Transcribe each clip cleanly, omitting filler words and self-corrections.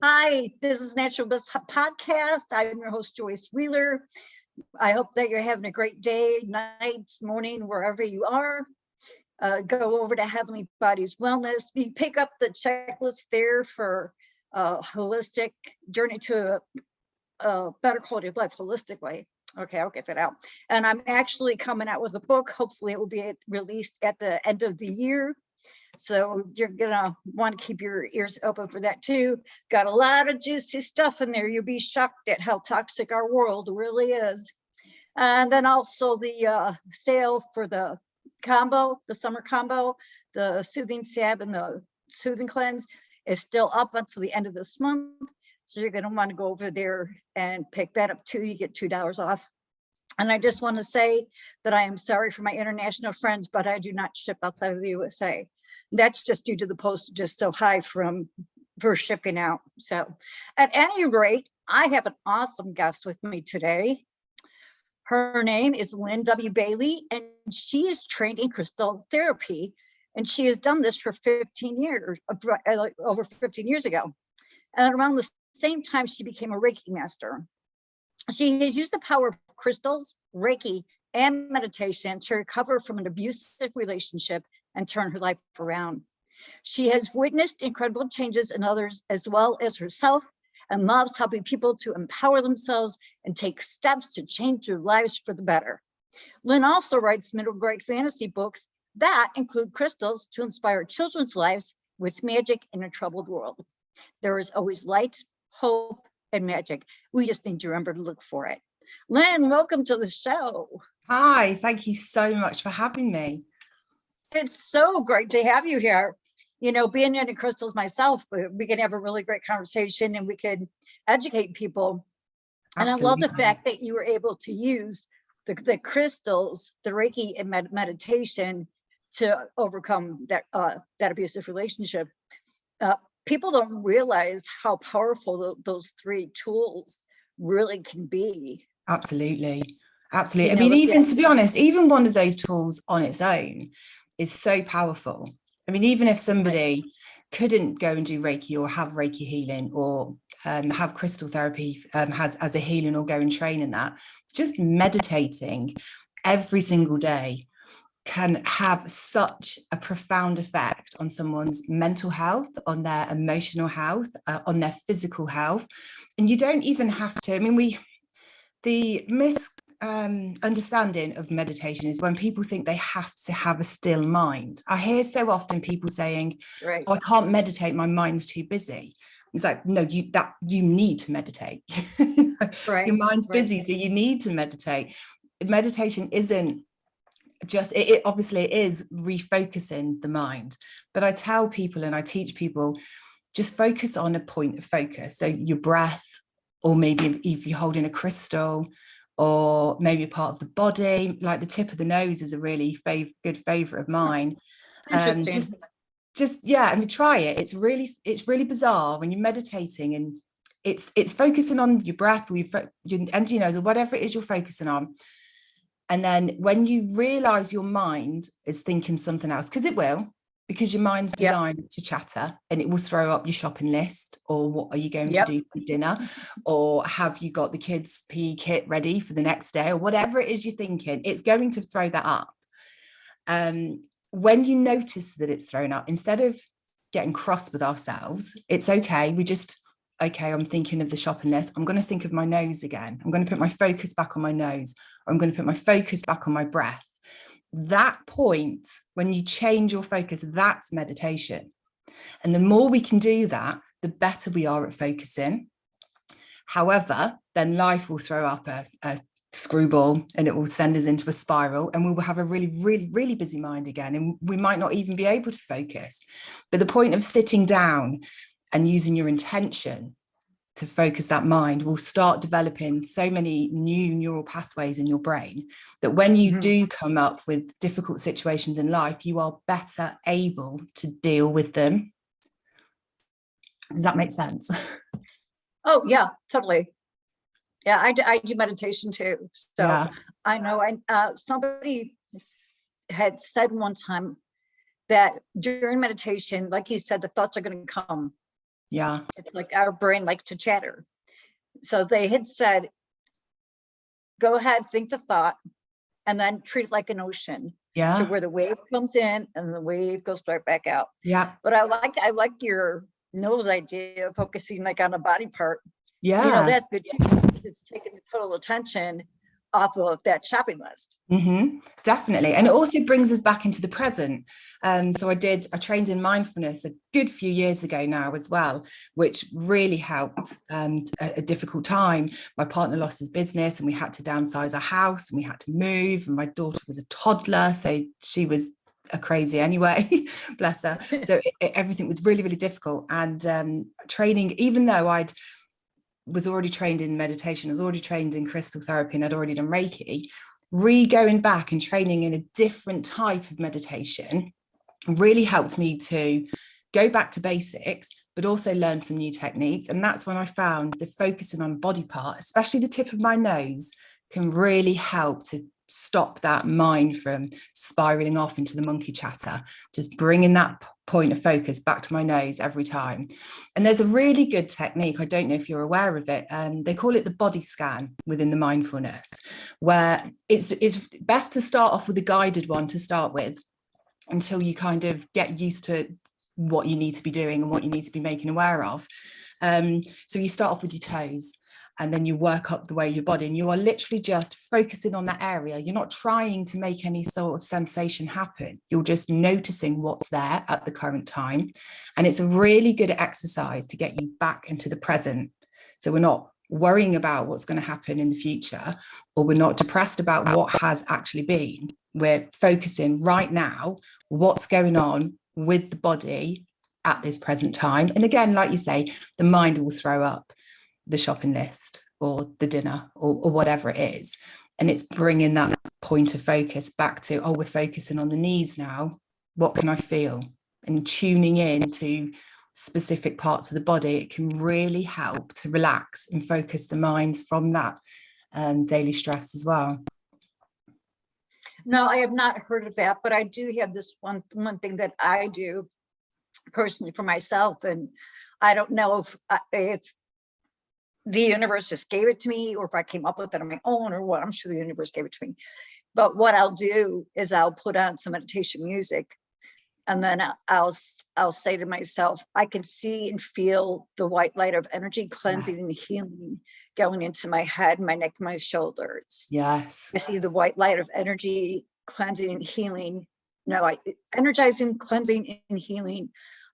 Hi, this is Natural Bliss Podcast. I'm your host, Joyce Wheeler. I hope that you're having a great day, night, morning, wherever you are. Go over to Heavenly Bodies Wellness. You pick up the checklist there for a holistic journey to a better quality of life, holistically. Okay, I'll get that out. And I'm actually coming out with a book. Hopefully it will be released at the end of the year. So you're gonna want to keep your ears open for that too. Got a lot of juicy stuff in there. You'll be shocked at how toxic our world really is. And then also the sale for the combo, the summer combo, the soothing salve and the soothing cleanse is still up until the end of this month. So you're gonna want to go over there and pick that up too. You get $2 off. And I just want to say that I am sorry for my international friends, but I do not ship outside of the USA. That's just due to the postage just so high for shipping out. So at any rate, I have an awesome guest with me today. Her name is Lynne W Bailey, and she is trained in crystal therapy. And she has done this for 15 years, over 15 years ago. And around the same time, she became a Reiki master. She has used the power of crystals, Reiki, and meditation to recover from an abusive relationship and turn her life around. She has witnessed incredible changes in others as well as herself, and loves helping people to empower themselves and take steps to change their lives for the better. Lynne also writes middle grade fantasy books that include crystals to inspire children's lives with magic in a troubled world. There is always light, hope, and magic. We just need to remember to look for it. Lynne, welcome to the show. Hi, thank you so much for having me. It's so great to have you here. You know, being into crystals myself, we can have a really great conversation and we could educate people. Absolutely. And I love the fact that you were able to use the crystals, the Reiki and meditation to overcome that abusive relationship. People don't realize how powerful those three tools really can be. Absolutely. Absolutely. You I know, mean, even to be honest, even one of those tools on its own is so powerful. I mean, even if somebody couldn't go and do Reiki or have Reiki healing or have crystal therapy as a healing or go and train in that, just meditating every single day can have such a profound effect on someone's mental health, on their emotional health, on their physical health. And you don't even have to, I mean, the misunderstanding of meditation is when people think they have to have a still mind. I hear so often people saying, right. "Oh, I can't meditate, my mind's too busy." It's like, no, you need to meditate. Right. Your mind's busy, so you need to meditate. Meditation isn't just, it obviously is refocusing the mind, but I tell people and I teach people, just focus on a point of focus. So your breath, or maybe if you're holding a crystal, or maybe a part of the body, like the tip of the nose is a really good favorite of mine. Interesting. Yeah, I mean, try it. It's really bizarre when you're meditating and it's focusing on your breath or your end of your nose or whatever it is you're focusing on. And then when you realize your mind is thinking something else, because it will, because your mind's designed to chatter, and it will throw up your shopping list, or what are you going to do for dinner, or have you got the kids' PE kit ready for the next day, or whatever it is you're thinking, it's going to throw that up. When you notice that it's thrown up, instead of getting cross with ourselves, it's okay. I'm thinking of the shopping list. I'm going to think of my nose again. I'm going to put my focus back on my nose, or I'm going to put my focus back on my breath. That point, when you change your focus, that's meditation. And the more we can do that, the better we are at focusing. However, then life will throw up a screwball and it will send us into a spiral, and we will have a really, really, really busy mind again. And we might not even be able to focus. But the point of sitting down and using your intention to focus that mind will start developing so many new neural pathways in your brain that when you do come up with difficult situations in life, you are better able to deal with them. Does that make sense? Oh, yeah, totally. Yeah, I do meditation too. So yeah. I know somebody had said one time that during meditation, like you said, the thoughts are going to come. Yeah. It's like our brain likes to chatter. So they had said, go ahead, think the thought, and then treat it like an ocean. Yeah. To where the wave comes in and the wave goes right back out. Yeah. But I like your nose idea of focusing like on a body part. Yeah. You know, that's good too, because it's taking the total attention off of that shopping list. Definitely. And it also brings us back into the present. So I trained in mindfulness a good few years ago now as well, which really helped a difficult time. My partner lost his business and we had to downsize our house and we had to move, and my daughter was a toddler, so she was a crazy anyway. Bless her. So everything was really, really difficult. And training, even though I was already trained in meditation, I was already trained in crystal therapy, and I'd already done Reiki, going back and training in a different type of meditation really helped me to go back to basics, but also learn some new techniques. And that's when I found that focusing on body part, especially the tip of my nose, can really help to stop that mind from spiraling off into the monkey chatter, just bringing that point of focus back to my nose every time. And there's a really good technique, I don't know if you're aware of it, they call it the body scan within the mindfulness, where it's best to start off with a guided one to start with, until you kind of get used to what you need to be doing and what you need to be making aware of. So you start off with your toes, and then you work up the way your body, and you are literally just focusing on that area. You're not trying to make any sort of sensation happen. You're just noticing what's there at the current time. And it's a really good exercise to get you back into the present. So we're not worrying about what's going to happen in the future, or we're not depressed about what has actually been. We're focusing right now, what's going on with the body at this present time. And again, like you say, the mind will throw up the shopping list or the dinner or whatever it is. And it's bringing that point of focus back to, oh, we're focusing on the knees now. What can I feel? And tuning in to specific parts of the body, it can really help to relax and focus the mind from that daily stress as well. No, I have not heard of that, but I do have this one thing that I do personally for myself, and I don't know if the universe just gave it to me, or if I came up with it on my own, or what. I'm sure the universe gave it to me. But what I'll do is I'll put on some meditation music, and then I'll say to myself, I can see and feel the white light of energy cleansing and healing going into my head, my neck, my shoulders. Yes. I see the white light of energy cleansing and healing. No, energizing, cleansing, and healing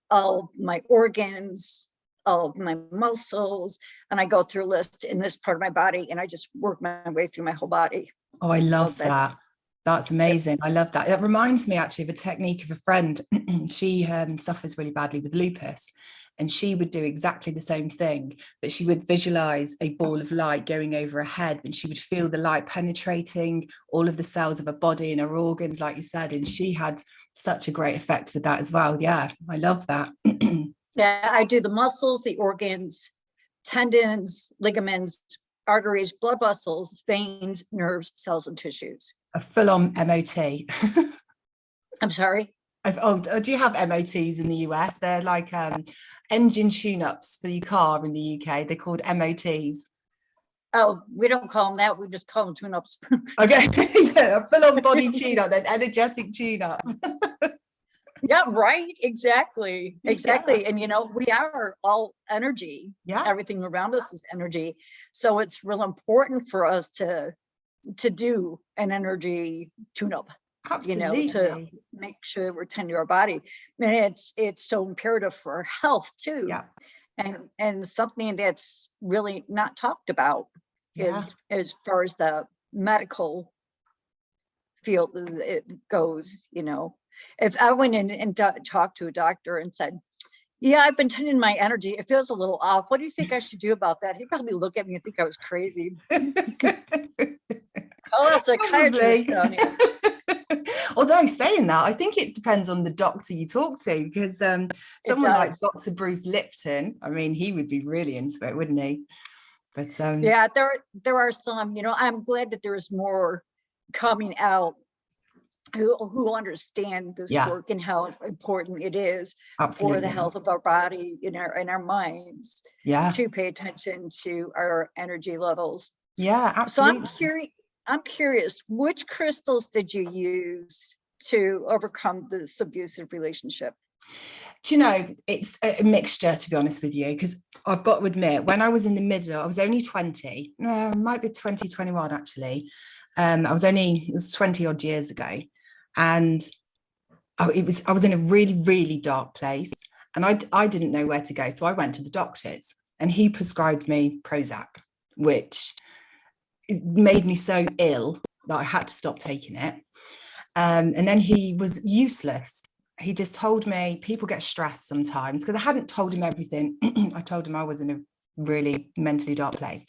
all my organs, all of my muscles, and I go through a list in this part of my body, and I just work my way through my whole body. Oh, I love that. That's amazing. I love that. It reminds me actually of a technique of a friend. She suffers really badly with lupus, and she would do exactly the same thing, but she would visualize a ball of light going over her head, and she would feel the light penetrating all of the cells of her body and her organs, like you said, and she had such a great effect with that as well. Yeah, I love that. Yeah, I do the muscles, the organs, tendons, ligaments, arteries, blood vessels, veins, nerves, cells, and tissues. A full-on MOT. I'm sorry? Do you have MOTs in the US? They're like engine tune-ups for your car in the UK. They're called MOTs. Oh, we don't call them that. We just call them tune-ups. Okay, yeah, a full-on body tune-up, then energetic tune-up. Yeah, right. Exactly. Yeah. And we are all energy. Yeah. Everything around us is energy. So it's real important for us to do an energy tune-up. Absolutely. To make sure we're tending to our body. And it's so imperative for our health too. Yeah. And something that's really not talked about is as far as the medical field it goes. If I went in and talked to a doctor and said, yeah, I've been tending my energy, it feels a little off, what do you think I should do about that? He'd probably look at me and think I was crazy. Call a psychiatrist down here. Although saying that, I think it depends on the doctor you talk to, because someone like Dr. Bruce Lipton, I mean, he would be really into it, wouldn't he? But yeah, there are some, I'm glad that there's more coming out who understand this Yeah, work and how important it is for the absolutely. health of our body and our minds Yeah, to pay attention to our energy levels. yeah, So absolutely. I'm curious, which crystals did you use to overcome this abusive relationship? Do you know, it's a mixture, to be honest with you, because I've got to admit, when I was in the middle, I was only 20, might be 2021 actually. It was 20 odd years ago. And I was in a really, really dark place. And I didn't know where to go. So I went to the doctors and he prescribed me Prozac, which made me so ill that I had to stop taking it. And then he was useless. He just told me people get stressed sometimes, because I hadn't told him everything. I told him I was in a really mentally dark place.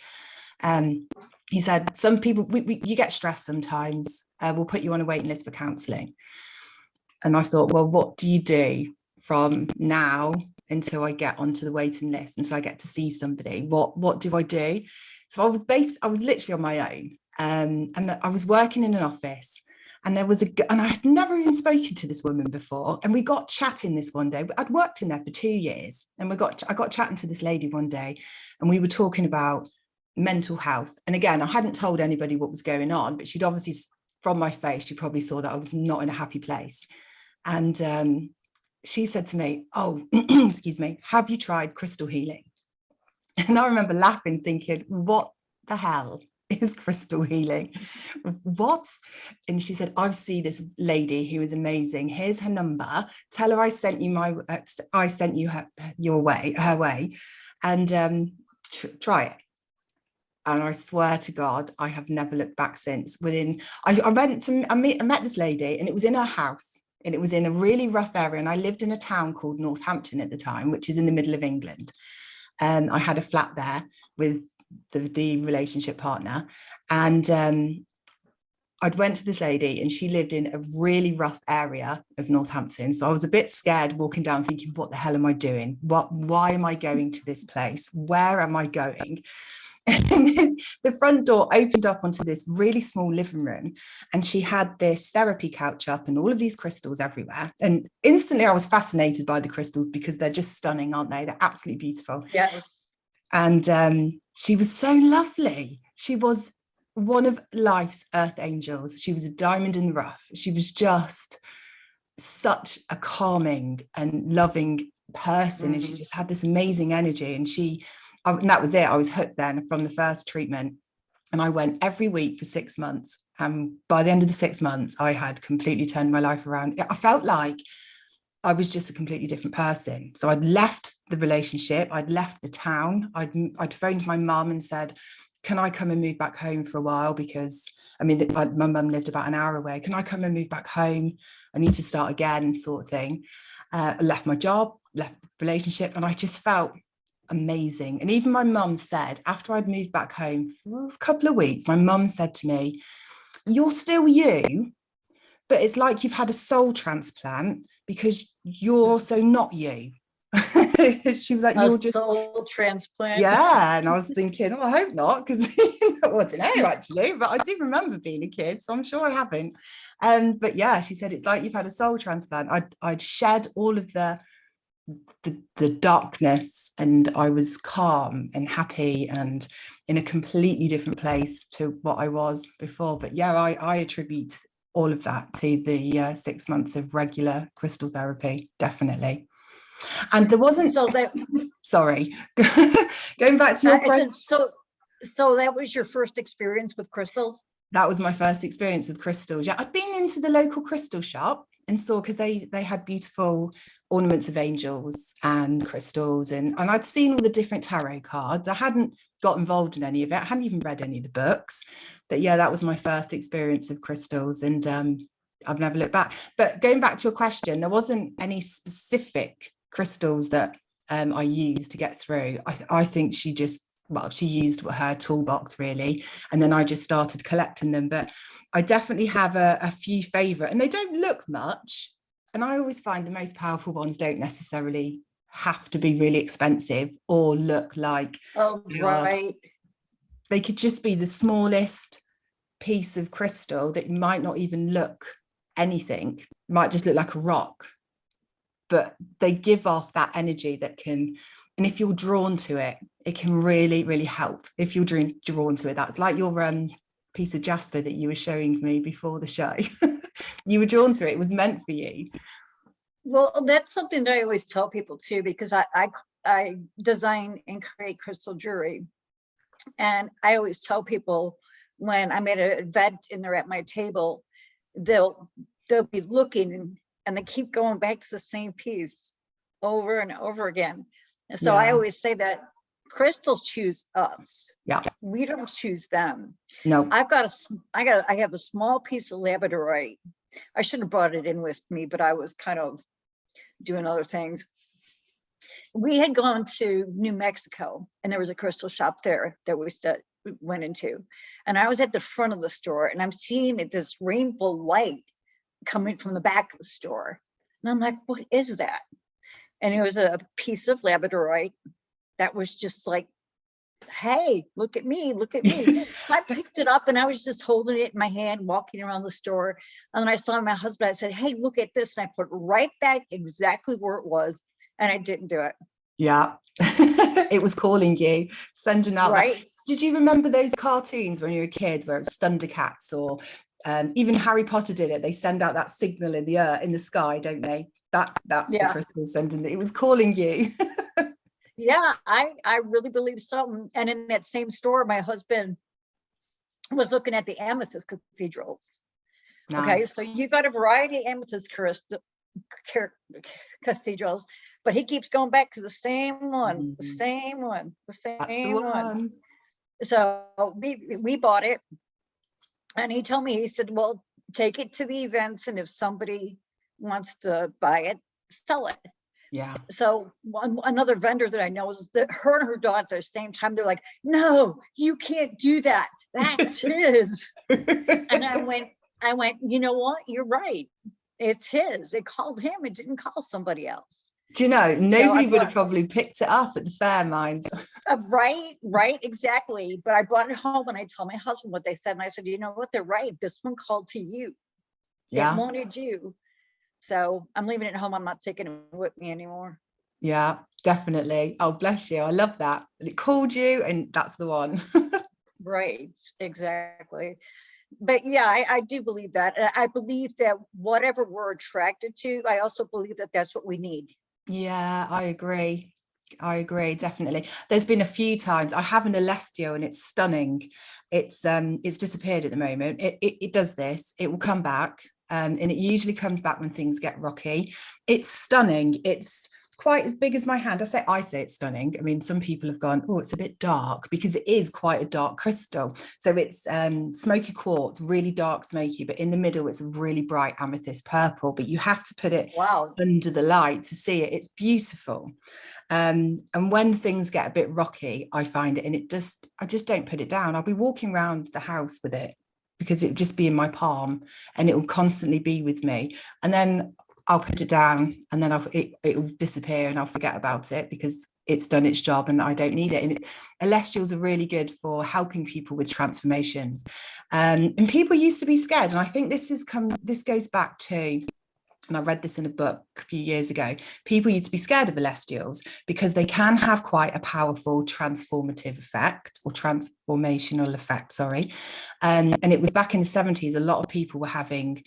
He said, some people, you get stressed sometimes. We'll put you on a waiting list for counselling. And I thought, well, what do you do from now until I get onto the waiting list, until I get to see somebody? What do I do? So I was literally on my own. And I was working in an office, and and I had never even spoken to this woman before. And we got chatting this one day. I'd worked in there for 2 years, and I got chatting to this lady one day, and we were talking about mental health. And again, I hadn't told anybody what was going on, but she'd obviously, from my face, she probably saw that I was not in a happy place. And she said to me, oh, excuse me, have you tried crystal healing? And I remember laughing, thinking, what the hell is crystal healing? What? And she said, I see this lady who is amazing. Here's her number. Tell her I sent you her way, and try it. And I swear to God, I have never looked back since. I met this lady, and it was in her house, and it was in a really rough area. And I lived in a town called Northampton at the time, which is in the middle of England. And I had a flat there with the relationship partner. And I'd went to this lady, and she lived in a really rough area of Northampton. So I was a bit scared walking down, thinking, what the hell am I doing? Why am I going to this place? Where am I going? And the front door opened up onto this really small living room, and she had this therapy couch up and all of these crystals everywhere. And instantly I was fascinated by the crystals, because they're just stunning, aren't they? They're absolutely beautiful. Yes. And she was so lovely. She was one of life's earth angels. She was a diamond in the rough. She was just such a calming and loving person. And she just had this amazing energy. And that was it. I was hooked then from the first treatment. And I went every week for 6 months. And by the end of the 6 months, I had completely turned my life around. I felt like I was just a completely different person. So I'd left the relationship. I'd left the town. I'd phoned my mum and said, can I come and move back home for a while? Because, I mean, my mum lived about an hour away. Can I come and move back home? I need to start again, sort of thing. I left my job, left the relationship, and I just felt amazing. And even my mum said, after I'd moved back home for a couple of weeks, my mum said to me, you're still you, but it's like you've had a soul transplant, because you're also not you. She was like, A you're just soul transplant. yeah. And I was thinking, oh, I hope not, because I don't know actually, but I do remember being a kid, so I'm sure I haven't. But yeah, she said it's like you've had a soul transplant. I'd shed all of the darkness, and I was calm and happy and in a completely different place to what I was before. But yeah, I attribute all of that to the 6 months of regular crystal therapy, definitely. And there wasn't sorry, going back to your question. So that was your first experience with crystals? That was my first experience with crystals. Yeah, I'd been into the local crystal shop and saw, because they had beautiful ornaments of angels and crystals, and I'd seen all the different tarot cards. I hadn't got involved in any of it. I hadn't even read any of the books. But yeah, that was my first experience of crystals, and I've never looked back. But going back to your question, there wasn't any specific crystals that I used to get through. I think she used her toolbox really, and then I just started collecting them. But I definitely have a few favorite, and they don't look much, and I always find the most powerful ones don't necessarily have to be really expensive or look like right. They could just be the smallest piece of crystal that might not even look anything. It might just look like a rock, but they give off that energy that can, and if you're drawn to it, it can really, really help. If you're drawn to it, that's like your piece of jasper that you were showing me before the show. You were drawn to it. It was meant for you. Well, that's something that I always tell people too, because I design and create crystal jewelry. And I always tell people when I'm at an event and they're at my table, they'll be looking and they keep going back to the same piece over and over again. And so I always say that crystals choose us. Yeah. We don't choose them. No. I have a small piece of labradorite. I should have brought it in with me, but I was kind of doing other things. We had gone to New Mexico and there was a crystal shop there that we went into. And I was at the front of the store and I'm seeing this rainbow light coming from the back of the store. And I'm like, what is that? And it was a piece of labradorite that was just like, hey, look at me, look at me. I picked it up and I was just holding it in my hand, walking around the store. And then I saw my husband, I said, hey, look at this. And I put it right back exactly where it was. And I didn't do it. Yeah. It was calling you, sending out right. That. Did you remember those cartoons when you were a kid where it's Thundercats, or even Harry Potter did it? They send out that signal in the sky, don't they? That's the crystal sending it was calling you. Yeah, I really believe so. And in that same store, my husband was looking at the amethyst cathedrals. Nice. Okay, so you've got a variety of amethyst cathedrals, but he keeps going back to the same one, the same one, the same one. So we bought it, and he told me, he said, well, take it to the events, and if somebody wants to buy it, sell it. Yeah. So another vendor that I know is that her and her daughter at the same time, they're like, no, you can't do that. That's his. And I went, you know what? You're right. It's his. It called him. It didn't call somebody else. Do you know, nobody would have probably picked it up at the fair, minds. Right, exactly. But I brought it home and I told my husband what they said. And I said, you know what? They're right. This one called to you. Yeah. It wanted you. So I'm leaving it home. I'm not taking it with me anymore. Yeah, definitely. Oh, bless you. I love that. It called you and that's the one. Right, exactly. But yeah, I do believe that. I believe that whatever we're attracted to, I also believe that that's what we need. Yeah, I agree, definitely. There's been a few times I have an celestial and it's stunning. It's disappeared at the moment. It does this. It will come back. And it usually comes back when things get rocky. It's stunning. It's quite as big as my hand. I say it's stunning. I mean, some people have gone, oh, it's a bit dark, because it is quite a dark crystal. So it's smoky quartz, really dark smoky, but in the middle it's a really bright amethyst purple, but you have to put it under the light to see it. It's beautiful. And when things get a bit rocky, I find it, and I just don't put it down. I'll be walking around the house with it, because it'll just be in my palm and it will constantly be with me. And then I'll put it down and then it will disappear and I'll forget about it because it's done its job and I don't need it. And celestials are really good for helping people with transformations. And people used to be scared. And I think this goes back to, and I read this in a book a few years ago, people used to be scared of celestials because they can have quite a powerful transformative effect, or transformational effect, sorry. And it was back in the 70s, a lot of people were having,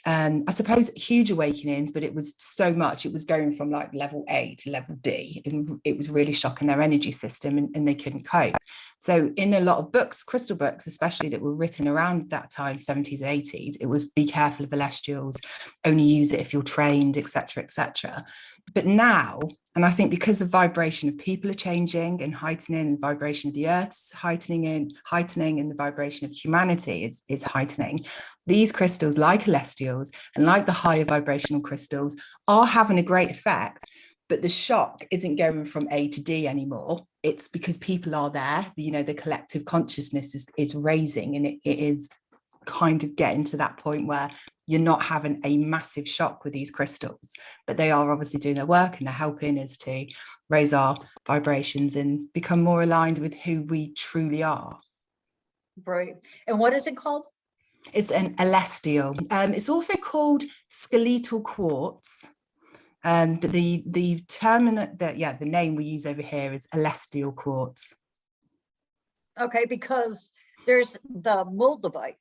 I suppose, huge awakenings, but it was so much, it was going from like level A to level D, and it was really shocking their energy system, and they couldn't cope. So in a lot of books, crystal books especially, that were written around that time, 70s, 80s, it was be careful of celestials, only use it if you're trained, etc., etc. But now, and I think because the vibration of people are changing and heightening, and the vibration of the earth's heightening, and the vibration of humanity is heightening, these crystals, like celestials and like the higher vibrational crystals, are having a great effect. But the shock isn't going from A to D anymore. It's because people are there, the collective consciousness is raising, and it is kind of getting to that point where you're not having a massive shock with these crystals, but they are obviously doing their work and they're helping us to raise our vibrations and become more aligned with who we truly are. Right. And what is it called? It's an celestial. It's also called skeletal quartz. But the term the name we use over here is celestial quartz. Okay, because there's the moldavite.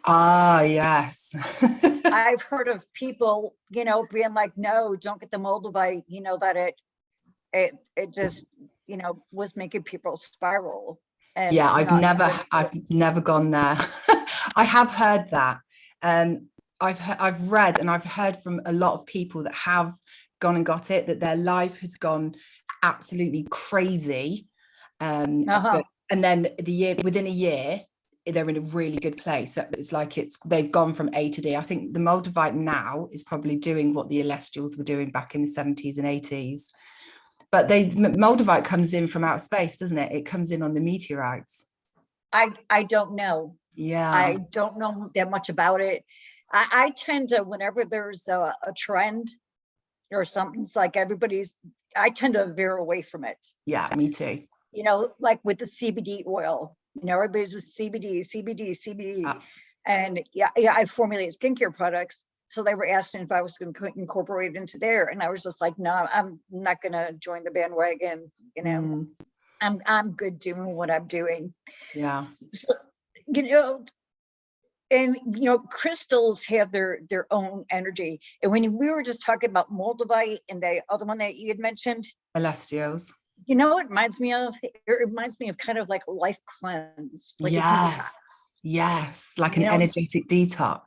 Ah, yes. I've heard of people, being like, no, don't get the moldavite, that it just, was making people spiral. And Yeah, not I've never gone there. I have heard that. I've read and I've heard from a lot of people that have gone and got it, that their life has gone absolutely crazy. Uh-huh. And then within a year, they're in a really good place. It's like they've gone from A to D. I think the moldavite now is probably doing what the celestials were doing back in the 70s and 80s. But moldavite comes in from outer space, doesn't it? It comes in on the meteorites. I don't know. Yeah. I don't know that much about it. I tend to, whenever there's a trend or something, it's like I tend to veer away from it. Yeah, me too. Like with the CBD oil, everybody's with CBD. And I formulate skincare products. So they were asking if I was going to incorporate it into there. And I was just like, no, I'm not going to join the bandwagon. I'm good doing what I'm doing. Yeah. So, and crystals have their own energy. And when we were just talking about moldavite and the other one that you had mentioned, Celestials. it reminds me of? It reminds me of kind of like a life cleanse, like a detox. Yes, like an energetic detox.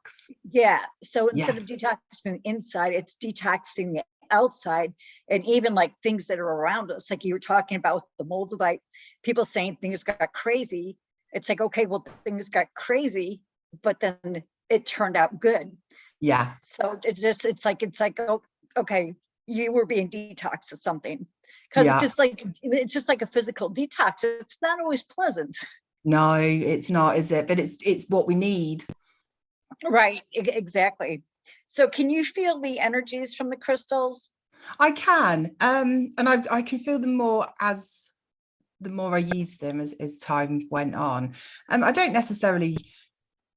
Yeah. So instead of detoxing inside, it's detoxing the outside, and even like things that are around us. Like you were talking about the moldavite, people saying things got crazy. It's like, okay, well, things got crazy, but then it turned out good. Yeah. So it's like, oh, okay, you were being detoxed of something. Because it's just like a physical detox. It's not always pleasant. No, it's not, is it? But it's what we need. Right, exactly. So can you feel the energies from the crystals? I can. And I can feel them more as the more I use them as time went on. I don't necessarily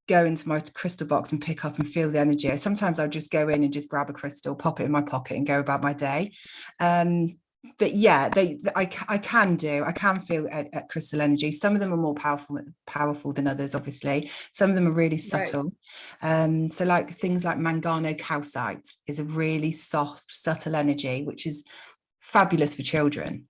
go into my crystal box and pick up and feel the energy. Sometimes I'll just go in and just grab a crystal, pop it in my pocket and go about my day. But yeah, I can feel a crystal energy. Some of them are more powerful than others, obviously. Some of them are really subtle. Right. So like things like mangano calcite is a really soft, subtle energy, which is fabulous for children.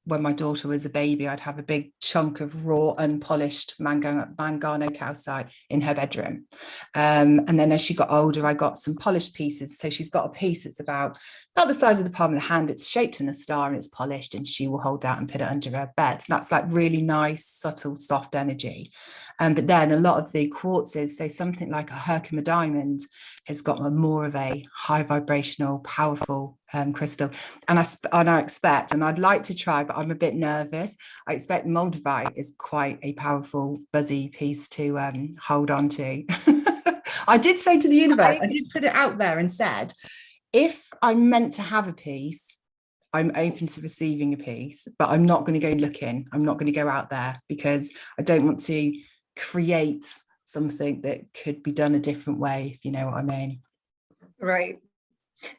When my daughter was a baby, I'd have a big chunk of raw, unpolished mangano calcite in her bedroom. And then as she got older, I got some polished pieces. So she's got a piece that's about the size of the palm of the hand. It's shaped in a star and it's polished, and she will hold that and put it under her bed. And that's like really nice, subtle, soft energy. But then a lot of the quartzes, so something like a Herkimer diamond, has got more of a high vibrational, powerful crystal. And I expect, and I'd like to try, but I'm a bit nervous. I expect moldavite is quite a powerful, buzzy piece to hold on to. I did say to the universe, I did put it out there and said, if I'm meant to have a piece, I'm open to receiving a piece, but I'm not going to go looking. I'm not going to go out there because I don't want to create something that could be done a different way, if you know what I mean. Right.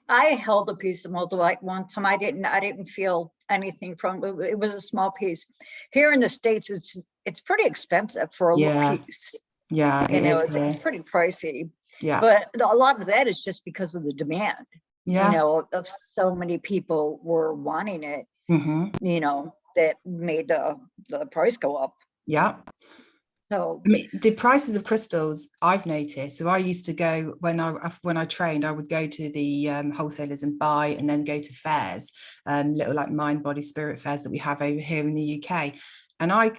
I held a piece of moldavite one time. I didn't feel anything from it. It was a small piece. Here in the States, it's pretty expensive for a little piece. Yeah, it's pretty pricey. Yeah. But a lot of that is just because of the demand. Yeah. Of so many people were wanting it. Mm-hmm. That made the price go up. Yeah. So I mean, the prices of crystals I've noticed. So I used to go when I trained, I would go to the wholesalers and buy, and then go to fairs, little like mind, body, spirit fairs that we have over here in the UK. And I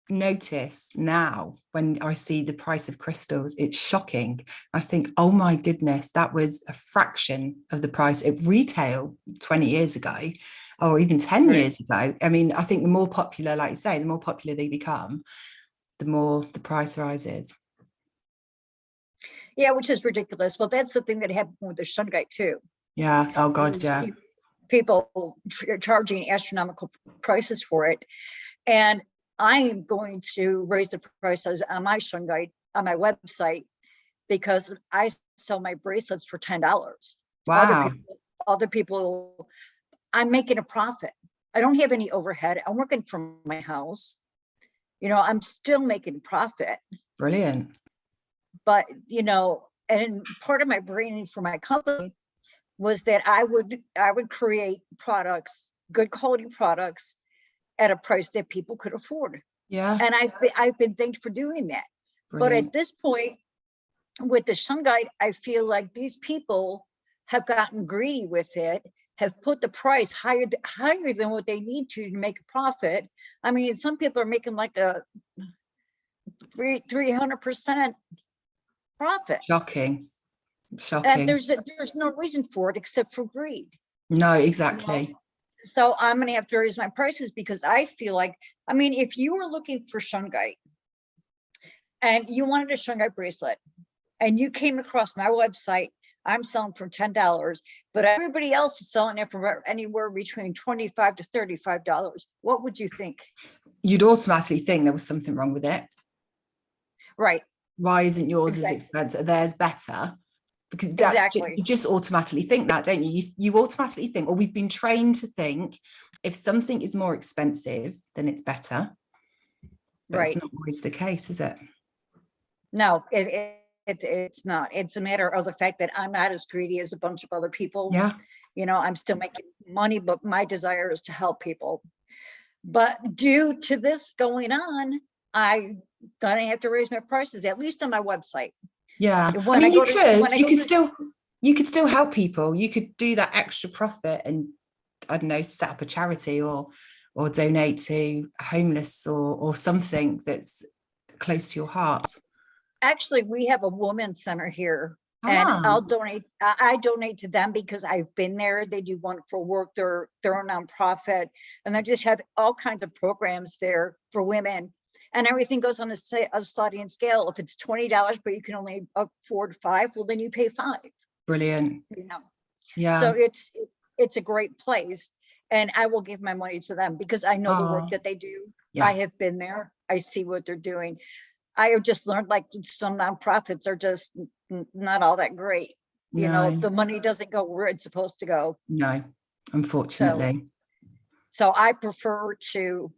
notice now when I see the price of crystals, it's shocking. I think, oh my goodness, that was a fraction of the price at retail 20 years ago, or even 10 years ago. I mean, I think the more popular, like you say, the more popular they become, the more the price rises. Yeah, which is ridiculous. Well, that's the thing that happened with the shungite too. Yeah. Oh God. Yeah. People charging astronomical prices for it, and I am going to raise the prices on my shungite on my website because I sell my bracelets for $10. Wow. Other people, I'm making a profit. I don't have any overhead. I'm working from my house. I'm still making profit. Brilliant. But, and part of my branding for my company was that I would create products, good quality products at a price that people could afford. Yeah. And I've been thanked for doing that. Brilliant. But at this point with the shungite, I feel like these people have gotten greedy with it, have put the price higher than what they need to make a profit. I mean, some people are making like a 300% profit. Shocking. And there's no reason for it except for greed. No, exactly. So I'm going to have to raise my prices because I feel like, I mean, if you were looking for shungite and you wanted a shungite bracelet and you came across my website, I'm selling for $10, but everybody else is selling it for anywhere between $25 to $35. What would you think? You'd automatically think there was something wrong with it. Right. Why isn't yours Exactly. as expensive? Theirs better. Because that's you just automatically think that, don't you? You automatically think, or we've been trained to think, if something is more expensive, then it's better. But right. It's not always the case, is it? No, it's not. It's a matter of the fact that I'm not as greedy as a bunch of other people. Yeah. I'm still making money, but my desire is to help people. But due to this going on, I'm gonna have to raise my prices, at least on my website. Yeah. I mean, you could still help people. You could do that extra profit and, I don't know, set up a charity or donate to homeless or something that's close to your heart. Actually, we have a women's center here, and I'll donate. I donate to them because I've been there. They do wonderful work. They're a nonprofit, and they just have all kinds of programs there for women, and everything goes on a sliding scale. If it's $20, but you can only afford $5, well, then you pay $5. Brilliant. Yeah. So it's a great place, and I will give my money to them because I know the work that they do. Yeah. I have been there. I see what they're doing. I have just learned like some nonprofits are just not all that great. The money doesn't go where it's supposed to go. No, unfortunately. So I prefer to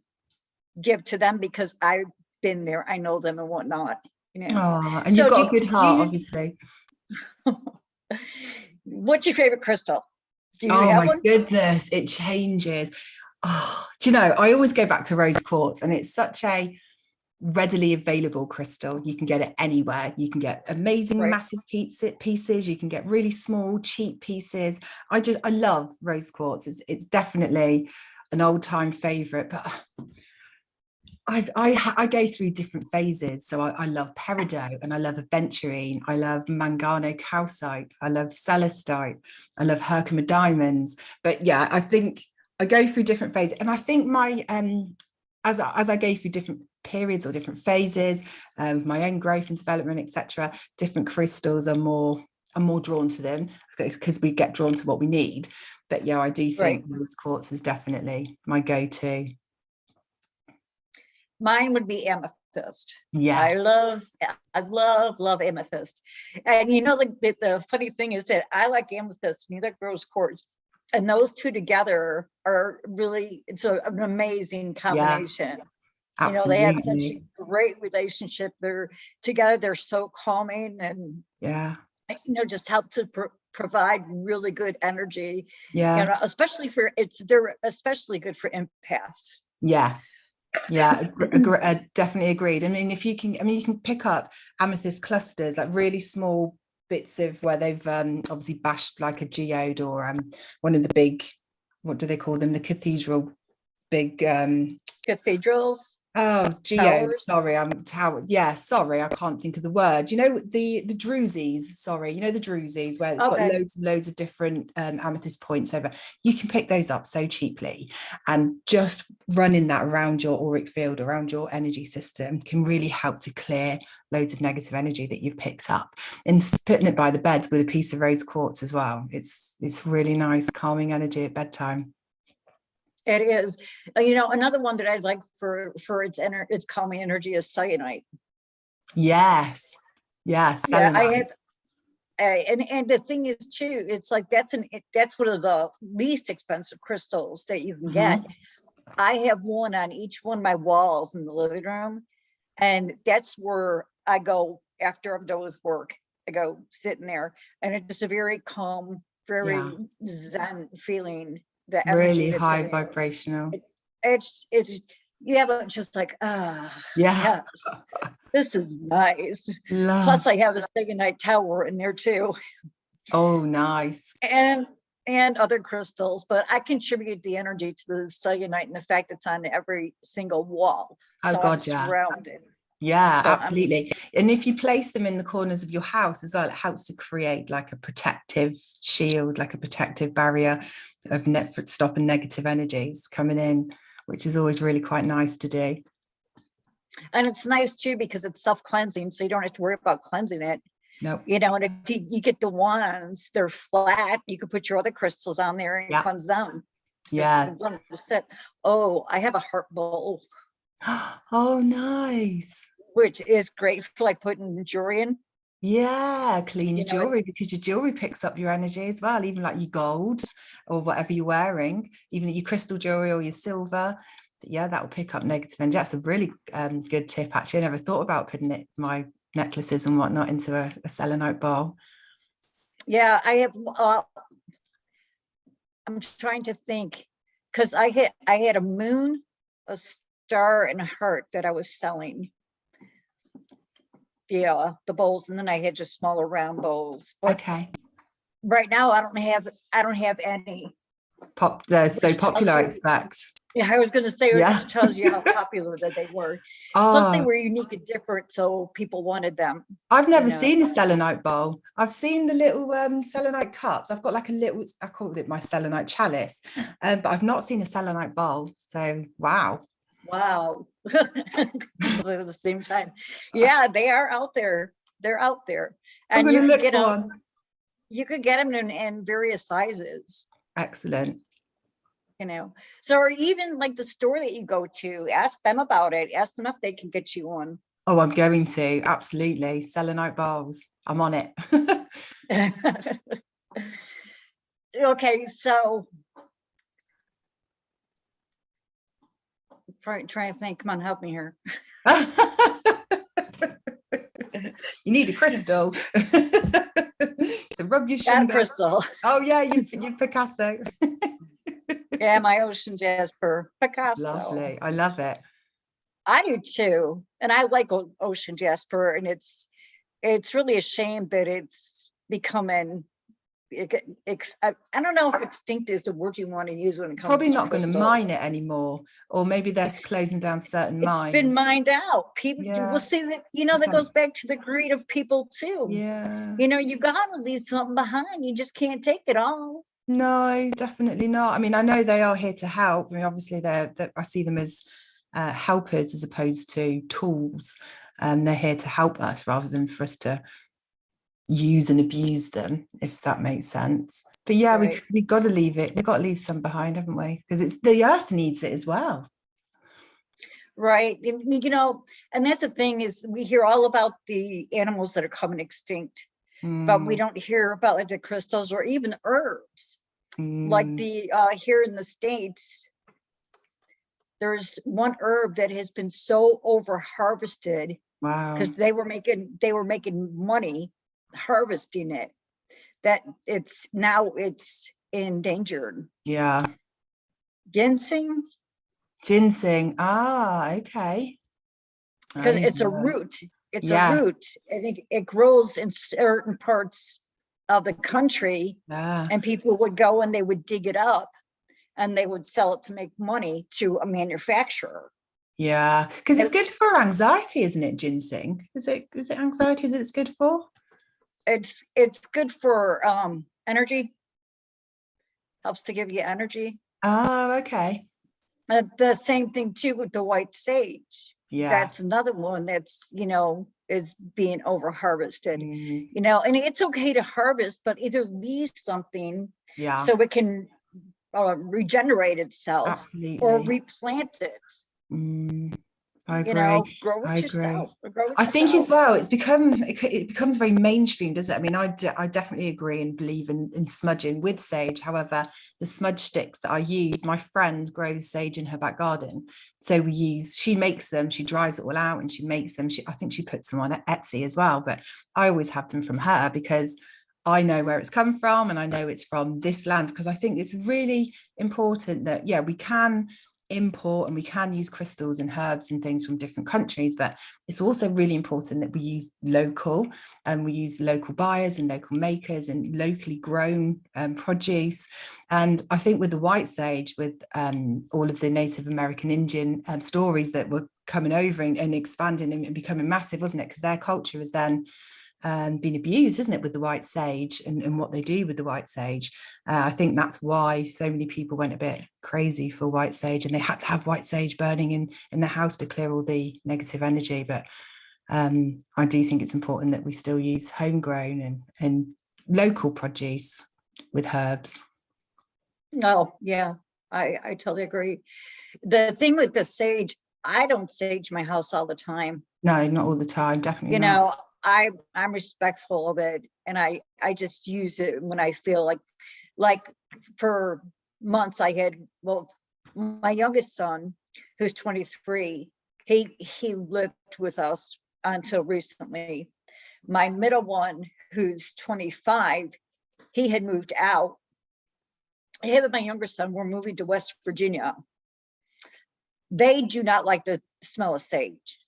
give to them because I've been there. I know them and whatnot. And you've got a good heart, obviously. What's your favorite crystal? Do you have one? Oh my goodness, it changes. Do you know, I always go back to rose quartz, and it's such a readily available crystal. You can get it anywhere. You can get amazing massive pieces. You can get really small cheap pieces. I love rose quartz. It's definitely an old-time favorite, but I go through different phases. So I love peridot, and I love aventurine. I love mangano calcite. I love celestite. I love Herkimer diamonds. But yeah, I think I go through different phases, and I think my as I go through different periods or different phases of my own growth and development, etc., different crystals are more drawn to them because we get drawn to what we need. But yeah, I do think rose quartz is definitely my go-to. Mine would be amethyst. Yes. I love amethyst. And the funny thing is that I like amethyst, neither rose quartz. And those two together are really, it's an amazing combination. Absolutely. They have such a great relationship. They're together, they're so calming and just help to provide really good energy. Yeah. They're especially good for empaths. Yes. Yeah, definitely agreed. I mean, you can pick up amethyst clusters, like really small bits of where they've obviously bashed like a geode or one of the big, what do they call them? The cathedral, big cathedrals. Oh, geode. Sorry, tower. Yeah, sorry, I can't think of the word. The druzies. Sorry, the druzies where it's got loads and loads of different amethyst points over. You can pick those up so cheaply, and just running that around your auric field, around your energy system, can really help to clear loads of negative energy that you've picked up. And putting it by the bed with a piece of rose quartz as well. It's really nice, calming energy at bedtime. It is. Another one that I'd like for its calming energy is cyanite. Yes. Yes. Yeah, I Selenite. have. And the thing is too, it's like that's one of the least expensive crystals that you can get. Mhm. I have one on each one of my walls in the living room, and that's where I go after I'm done with work. I go sitting there, and it's just a very calm, Yeah. very zen feeling. The energy Really that's in high there. vibrational. It's you have it just like Yeah. yes, this is nice. Plus, Love. I have a Saganite tower in there too, Oh, nice. and other crystals. But I contribute the energy to the Saganite and the fact it's on every single wall, Oh so I'm God, yeah. surrounded. Yeah, So I'm absolutely. And if you place them in the corners of your house as well, it helps to create like a protective shield, like a protective barrier of net for stopping negative energies coming in, which is always really quite nice to do. and it's nice too because it's self-cleansing, so you don't have to worry about cleansing it. Nope. And if you get the wands, they're flat. You can put your other crystals on there and Yeah. cleanse them. Yeah. Oh, I have a heart bowl, Oh, nice. which is great for like putting jewelry in. Yeah, clean You your know, it, jewelry because your jewelry picks up your energy as well, even like your gold or whatever you're wearing, even your crystal jewelry or your silver. But yeah, that will pick up negative energy. That's a really good tip, actually. I never thought about putting my necklaces and whatnot into a selenite bowl. yeah, I have. I'm trying to think because I had a moon, a star, and a heart that I was selling. The bowls, and then I had just smaller round bowls. But Okay. right now I don't have any, They're so which tells popular, I you. expect. Yeah, I was going to say, Yeah. which tells you how popular that they were. Plus, they Oh, were unique and different, so people wanted them. I've You never know. seen a selenite bowl. I've seen the little selenite cups. I've got like a little, I call it my selenite chalice, but I've not seen a selenite bowl. So, wow. Wow. Completely at the same time. Yeah, they are out there. They're out there, I'm and going you to could look get for them. one. You could get them in various sizes. Excellent. So or even like the store that you go to, ask them about it. Ask them if they can get you one. Oh, I'm going to. Absolutely. Selenite bowls. I'm on it. Okay, so trying to think. Come on, help me here. You need a crystal. So rub your Got a shin back. crystal. Oh, yeah, you Picasso. Yeah, my ocean jasper, Picasso. Lovely. I love it. I do too, and I like ocean jasper, and it's really a shame that it's becoming. I don't know if extinct is the word you want to use when it Probably comes to not going to mine crystals. it anymore, or maybe they're closing down certain It's been mines. mined out. People will Yeah. see that, that goes back to the greed of people too. Yeah. You gotta leave something behind. You just can't take it all. No, definitely not. I mean, I know they are here to help. I mean, obviously, I see them as helpers as opposed to tools. They're here to help us rather than for us to use and abuse them, if that makes sense. But yeah, Right. we've got to leave it. We've got to leave some behind, haven't we? Because it's the earth needs it as well. Right. And that's the thing is we hear all about the animals that are coming extinct, but we don't hear about like the crystals or even herbs. Like the here in the States, there's one herb that has been so over harvested Wow. because they were making money harvesting it that it's endangered. Yeah. Ginseng, Okay. because it's a root. It's a Yeah. root. I think it grows in certain parts of the country, Yeah. and people would go and they would dig it up and they would sell it to make money to a manufacturer. Yeah, because it's good for anxiety, isn't it, ginseng? Is it anxiety that it's good for? It's good for energy. Helps to give you energy. Oh, okay. The same thing too with the white sage. Yeah. That's another one that's, is being over harvested. Mm. And it's okay to harvest, but either leave something so it can regenerate itself. Absolutely. Or replant it. Mm. I you agree. know, grow I it agree. yourself, or grow it I think as yourself. well, it becomes very mainstream, doesn't it? I mean, I definitely agree and believe in smudging with sage. However, the smudge sticks that I use, my friend grows sage in her back garden. So she makes them, she dries it all out and she makes them. I think she puts them on Etsy as well, but I always have them from her because I know where it's come from and I know it's from this land, because I think it's really important that, yeah, we can import and we can use crystals and herbs and things from different countries, but it's also really important that we use local, and we use local buyers and local makers and locally grown produce. And I think with the white sage, with all of the Native American Indian stories that were coming over and expanding and becoming massive, wasn't it? Because their culture is then been abused, isn't it, with the white sage and what they do with the white sage. I think that's why so many people went a bit crazy for white sage, and they had to have white sage burning in the house to clear all the negative energy. But I do think it's important that we still use homegrown and local produce with herbs. Oh, yeah, I totally agree. The thing with the sage, I don't sage my house all the time. No, not all the time, definitely You not. know, I'm respectful of it, and I just use it when I feel like for months I had, well, my youngest son, who's 23, he lived with us until recently. My middle one, who's 25, he had moved out. Him and my younger son were moving to West Virginia. They do not like the smell of sage.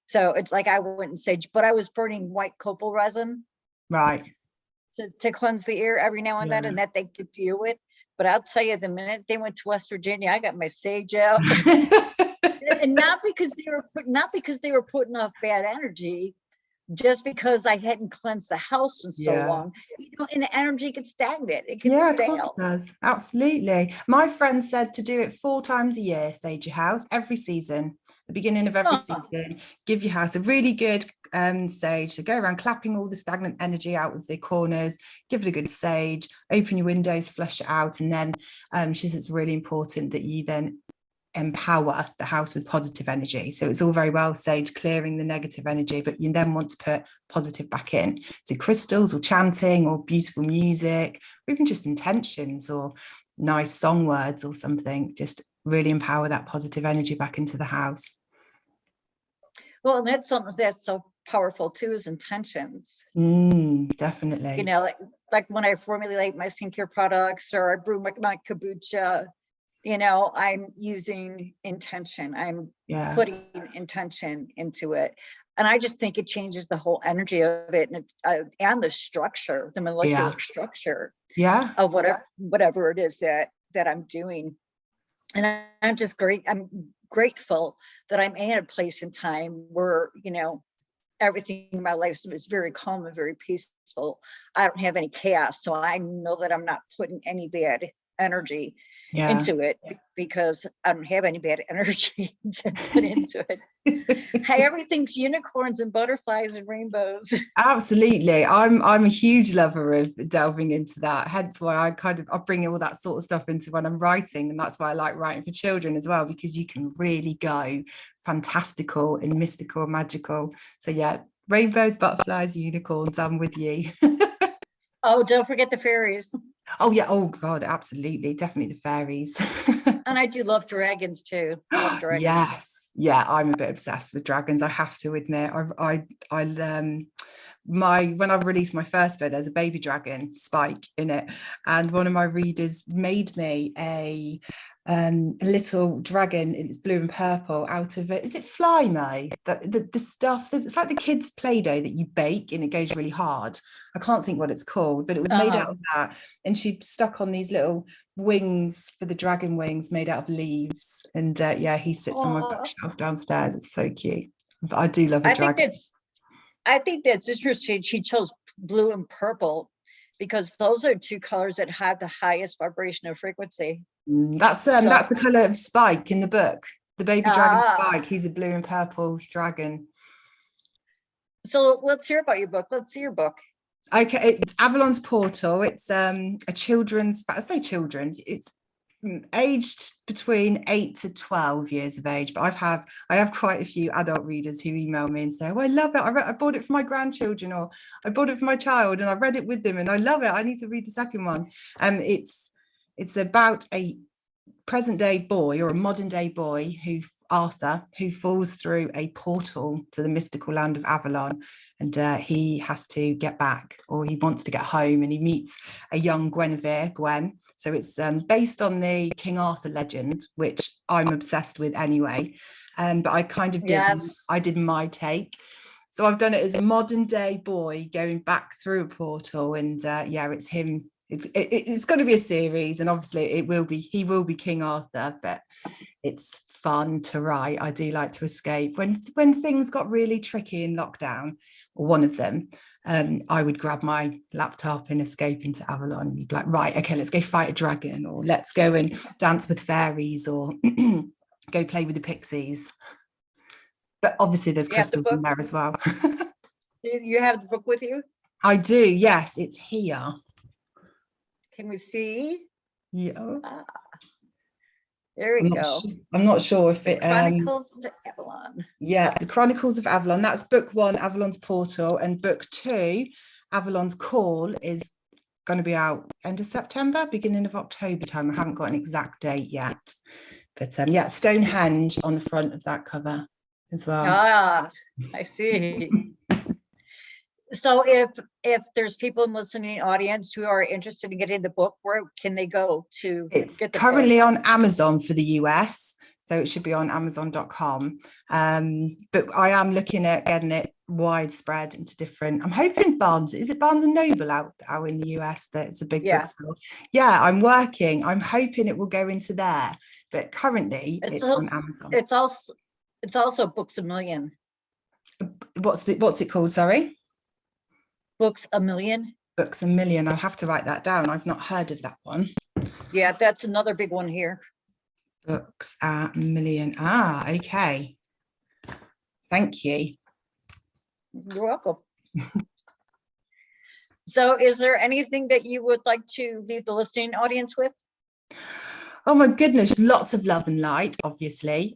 So it's like I wouldn't sage, but I was burning white copal resin Right. to cleanse the air every now and then, Yeah. and that they could deal with. But I'll tell you, the minute they went to West Virginia, I got my sage out. And not because they were putting off bad energy, just because I hadn't cleansed the house in so Yeah. long, you know, and the energy gets stagnant. It gets Yeah, of course it stale. does. Absolutely. My friend said to do it 4 times a year, sage your house every season, the beginning of every Huh. season. Give your house a really good sage. So go around clapping all the stagnant energy out of the corners, give it a good sage, open your windows, flush it out. And then she says it's really important that you then empower the house with positive energy. So it's all very well sage clearing the negative energy, but you then want to put positive back in. So crystals or chanting or beautiful music, or even just intentions or nice song words or something, just really empower that positive energy back into the house. Well, and that's something that's so powerful too, is intentions. Definitely. You know, like when I formulate my skincare products or I brew my kombucha, you know, I'm using intention. I'm putting intention into it. And I just think it changes the whole energy of it, and the structure, the molecular structure of whatever it is that I'm doing. And I'm just I'm grateful that I'm in a place in time where, you know, everything in my life is very calm and very peaceful. I don't have any chaos. So I know that I'm not putting any bad energy into it, because I don't have any bad energy to put into it. Hey, everything's unicorns and butterflies and rainbows. Absolutely. I'm a huge lover of delving into that. Hence why I bring all that sort of stuff into when I'm writing. And that's why I like writing for children as well, because you can really go fantastical and mystical and magical. So yeah, rainbows, butterflies, unicorns, I'm with you. Oh, don't forget the fairies. Oh yeah, oh God, absolutely. Definitely the fairies. And I do love dragons too. I love dragons. Yes. Yeah, I'm a bit obsessed with dragons, I have to admit. When I released my first book, there's a baby dragon, Spike, in it, and one of my readers made me a little dragon. It's blue and purple out of it. Is it Flymo? The stuff that it's like the kids' Play-Doh that you bake and it goes really hard. I can't think what it's called, but it was made out of that. And she stuck on these little wings for the dragon wings made out of leaves. And yeah, he sits on my bookshelf downstairs. It's so cute. But I do love a dragon. I think that's interesting. She chose blue and purple because those are two colors that have the highest vibrational frequency. That's the color of Spike in the book. The baby dragon Spike. He's a blue and purple dragon. So let's hear about your book. Let's see your book. Okay, it's Avalon's Portal. It's a children's. I say children's. It's aged between 8 to 12 years of age, but I have quite a few adult readers who email me and say, oh, I love it, I bought it for my grandchildren, or I bought it for my child and I read it with them and I love it, I need to read the second one. It's about a present day boy, or a modern day boy, Arthur, who falls through a portal to the mystical land of Avalon, and he has to get back, or he wants to get home, and he meets a young Gwen. So it's based on the King Arthur legend, which I'm obsessed with anyway. But I kind of did my take. So I've done it as a modern day boy going back through a portal, and it's him. It's going to be a series, and obviously he will be King Arthur, but it's fun to write. I do like to escape when things got really tricky in lockdown, or one of them. I would grab my laptop and escape into Avalon and be like, right, okay, let's go fight a dragon, or let's go and dance with fairies, or go play with the pixies. But obviously there's crystals in there as well. You have the book with you? I do, yes, it's here. Can we see? Yeah. There we go. I'm not sure if it Chronicles of Avalon. Yeah, the Chronicles of Avalon. That's book 1, Avalon's Portal, and book 2, Avalon's Call, is going to be out end of September, beginning of October time. I haven't got an exact date yet, but Stonehenge on the front of that cover as well. I see. So if there's people in the listening audience who are interested in getting the book, where can they go to it's get the currently book? On Amazon for the US, so it should be on amazon.com. But I am looking at getting it widespread into different, I'm hoping Barnes and Noble out in the US, that it's a big bookstore. I'm hoping it will go into there, but currently it's on Amazon. It's also Books a Million. What's it called, sorry? Books a Million. Books a Million. I'll have to write that down. I've not heard of that one. Yeah, that's another big one here. Books a Million. Okay. Thank you. You're welcome. So is there anything that you would like to leave the listening audience with? Oh my goodness, lots of love and light, obviously.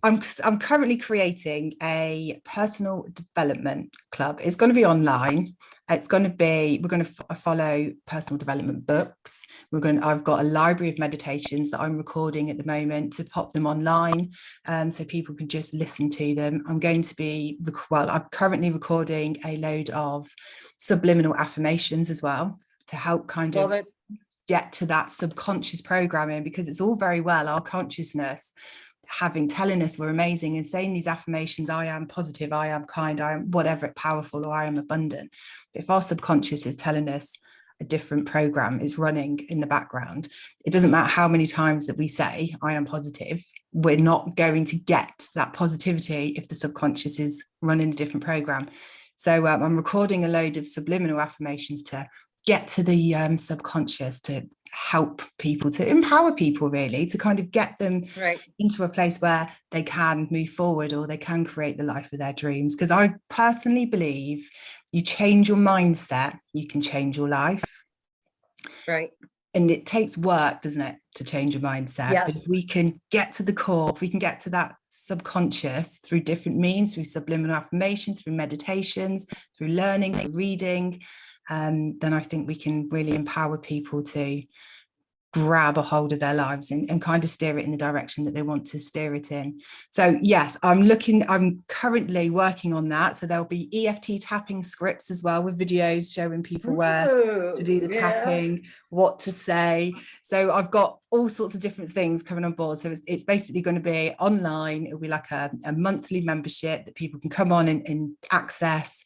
I'm currently creating a personal development club. It's going to be online. We're going to follow personal development books. I've got a library of meditations that I'm recording at the moment to pop them online, so people can just listen to them. I'm currently recording a load of subliminal affirmations as well, to help kind of get to that subconscious programming, because it's all very well our consciousness telling us we're amazing and saying these affirmations, I am positive, I am kind, I am whatever, powerful, or I am abundant. If our subconscious is telling us a different program is running in the background, it doesn't matter how many times that we say I am positive, we're not going to get that positivity if the subconscious is running a different program. So I'm recording a load of subliminal affirmations to get to the subconscious, to help people, to empower people, really, to kind of get them into a place where they can move forward, or they can create the life of their dreams. Because I personally believe you change your mindset, you can change your life. Right. And it takes work, doesn't it, to change your mindset? Yes. But if we can get to the core, if we can get to that subconscious through different means, through subliminal affirmations, through meditations, through learning, through reading, then I think we can really empower people to grab a hold of their lives and kind of steer it in the direction that they want to steer it in. So yes, I'm currently working on that. So there'll be EFT tapping scripts as well, with videos showing people where to do the tapping, what to say. So I've got all sorts of different things coming on board. So it's basically going to be online. It'll be like a monthly membership that people can come on and access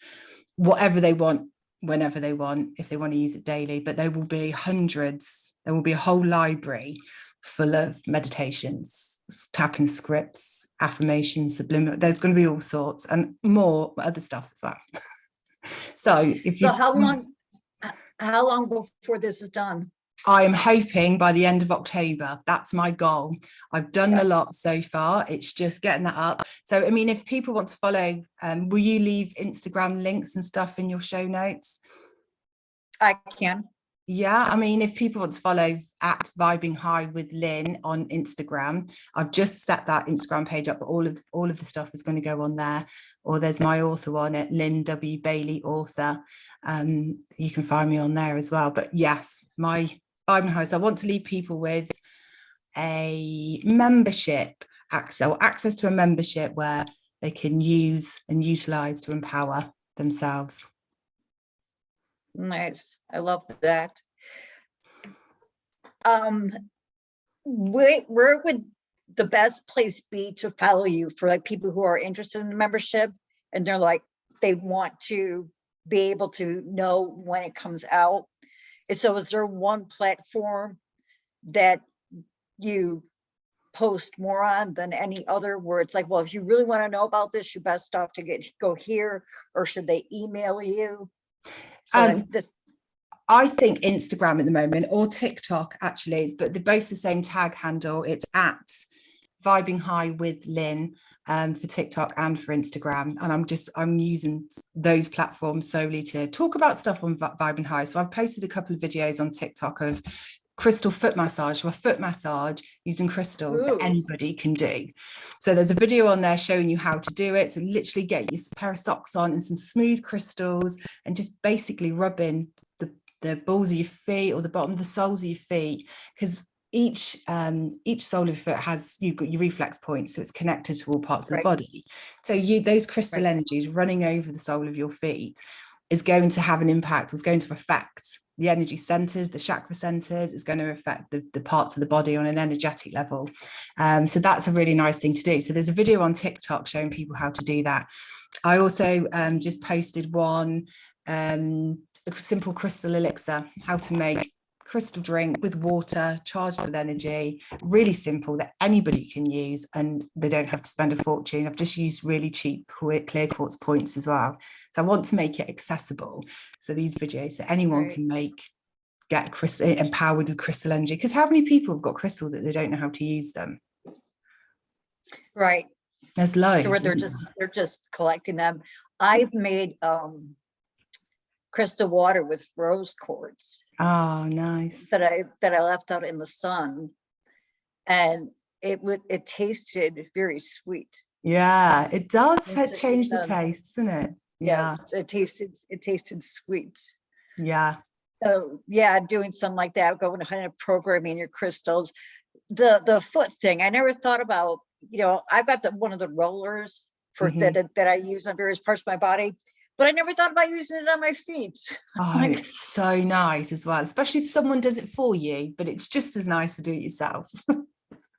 whatever they want, whenever they want, if they want to use it daily. But there will be hundreds, there will be a whole library full of meditations, tapping scripts, affirmations, subliminal, there's going to be all sorts, and more other stuff as well. So how long before this is done? I am hoping by the end of October. That's my goal. I've done a lot so far. It's just getting that up. So, I mean, if people want to follow, will you leave Instagram links and stuff in your show notes? I can. Yeah, I mean, if people want to follow at Vibing High with Lynn on Instagram, I've just set that Instagram page up, but all of the stuff is going to go on there. Or there's my author on it, Lynne W Bailey author. You can find me on there as well. But yes, my Vibing High. So I want to leave people with a membership access to a membership where they can use and utilize to empower themselves. Nice. I love that. Where would the best place be to follow you for like people who are interested in the membership and they're like, they want to be able to know when it comes out? And so is there one platform that you post more on than any other where it's like, well, if you really want to know about this, you best off to go here, or should they email you? So I think Instagram at the moment, or TikTok actually, but they're both the same tag handle. It's at Vibing High with Lynn for TikTok and for Instagram. And I'm using those platforms solely to talk about stuff on Vibing High. So I've posted a couple of videos on TikTok of crystal foot massage, or a foot massage using crystals that anybody can do. So there's a video on there showing you how to do it. So literally get your pair of socks on and some smooth crystals and just basically rub in the balls of your feet or the bottom of the soles of your feet, because each sole of your foot has, you've got your reflex points, so it's connected to all parts of the body. So those crystal energies running over the sole of your feet is going to have an impact. It's going to affect the energy centers, the chakra centers. It's going to affect the parts of the body on an energetic level. So that's a really nice thing to do. So there's a video on TikTok showing people how to do that. I also just posted one, a simple crystal elixir, how to make crystal drink with water charged with energy, really simple, that anybody can use and they don't have to spend a fortune. I've just used really cheap clear quartz points as well. So I want to make it accessible, so these videos that anyone can get crystal empowered with crystal energy, because how many people have got crystal that they don't know how to use them? Right. There's loads. So they're just collecting them. I've made crystal water with rose quartz. Oh, nice. That I left out in the sun, and it tasted very sweet. Yeah, it does change the taste, doesn't it? Yeah. Yes, it tasted sweet. Yeah. So yeah, doing something like that, going kind of programming your crystals. The foot thing, I never thought about. I've got one of the rollers for that I use on various parts of my body, but I never thought about using it on my feet. Oh, it's so nice as well, especially if someone does it for you, but it's just as nice to do it yourself.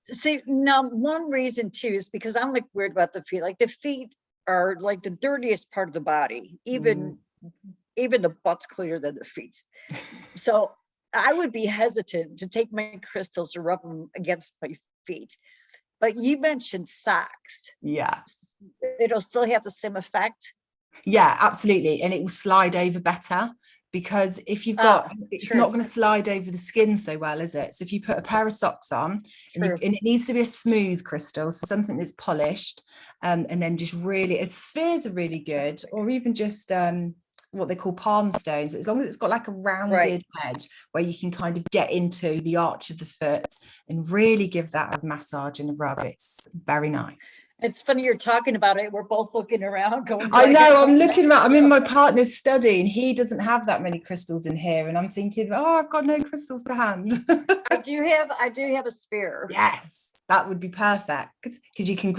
See, now one reason too is because I'm like weird about the feet. Like the feet are like the dirtiest part of the body. Even the butt's cleaner than the feet. So I would be hesitant to take my crystals or rub them against my feet. But you mentioned socks. Yeah. It'll still have the same effect. Yeah, absolutely. And it will slide over better, because if you've got, it's not going to slide over the skin so well, is it? So if you put a pair of socks on and it needs to be a smooth crystal, so something that's polished, and then just really, spheres are really good, or even just what they call palm stones, as long as it's got like a rounded edge where you can kind of get into the arch of the foot and really give that a massage and a rub. It's very nice. It's funny you're talking about it. We're both looking around going, I know, I'm in my partner's study and he doesn't have that many crystals in here, and I'm thinking, oh, I've got no crystals to hand. I do have a sphere. Yes, that would be perfect, because you can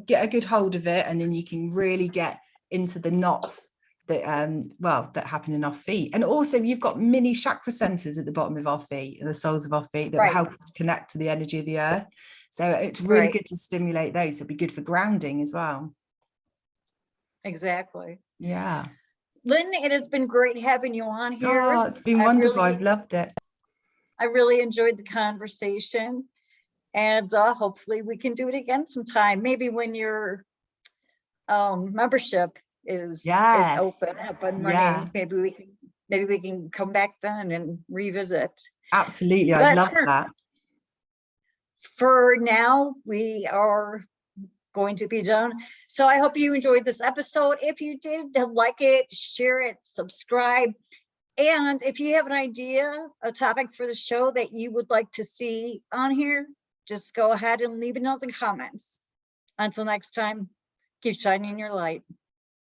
get a good hold of it, and then you can really get into the knots that happen in our feet. And also you've got mini chakra centers at the bottom of our feet, the soles of our feet, that will help us connect to the energy of the earth. So it's really good to stimulate those. It'll be good for grounding as well. Exactly. Yeah. Lynn, it has been great having you on here. Oh, it's been wonderful. I've loved it. I really enjoyed the conversation, and hopefully we can do it again sometime. Maybe when your membership is open up and running. Maybe we can come back then and revisit. Absolutely, I'd love that. For now, we are going to be done. So I hope you enjoyed this episode. If you did, like it, share it, subscribe. And if you have an idea, a topic for the show that you would like to see on here, just go ahead and leave a note in the comments. Until next time, keep shining your light.